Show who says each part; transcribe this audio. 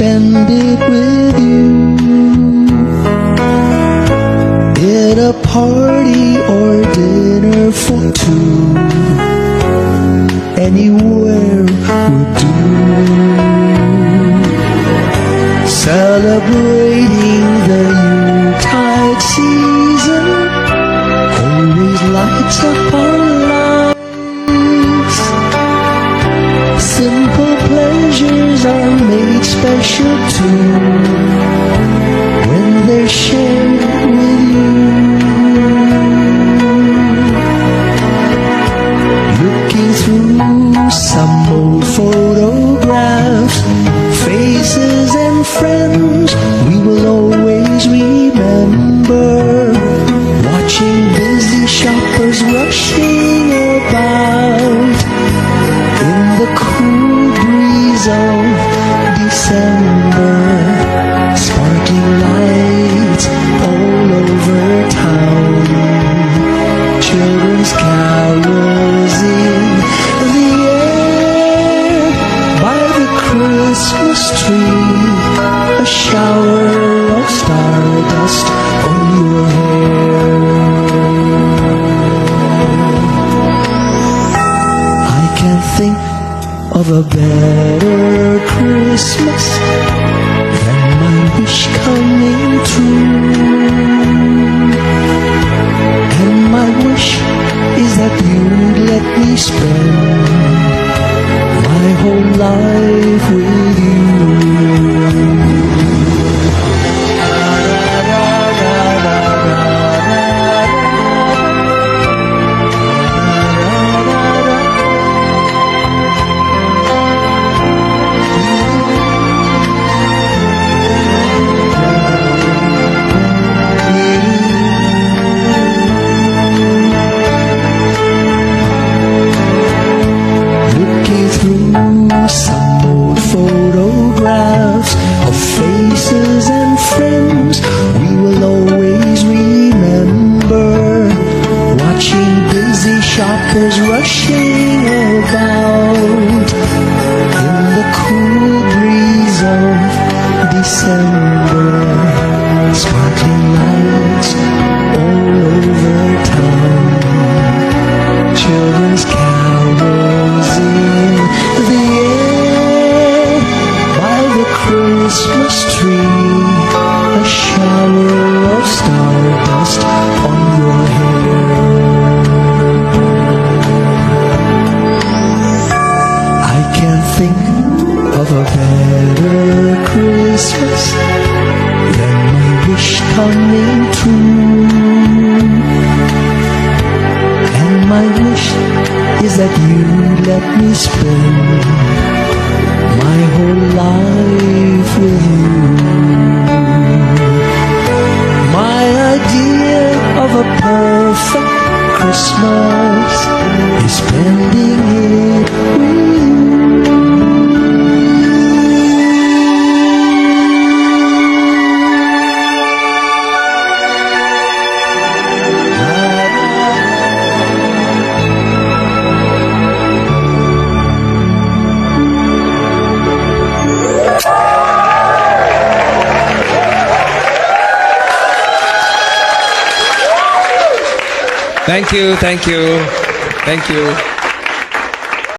Speaker 1: spend it with you. In a party or dinner for two, anywhere would do. Celebrating the Yuletide season always lights up our lives. Simple pleasures are made special too when they're shared with you. Looking through some old photographs, faces and friends we will always remember. Watching busy shoppers rushing about in the cool breeze of December. Sparkling lights all over town, children's carols in the air. By the Christmas tree, a shower of stardust on your hair. I can't think of a better Christmas than my wish coming true. And my wish is that you'd let me spend my whole life with you. Some old photographs of faces and friends we will always remember. Watching busy shoppers rushing about in the cool breeze of December. Sparkling lights all over town, children's carols in the air. By the Christmas tree, a shower of stardust on your hair. I can't think of a better Christmas than my wish coming true. And my wish is that you let me spend my whole life with you. My idea of a perfect Christmas is spending it with you.
Speaker 2: Thank you, thank you, thank you.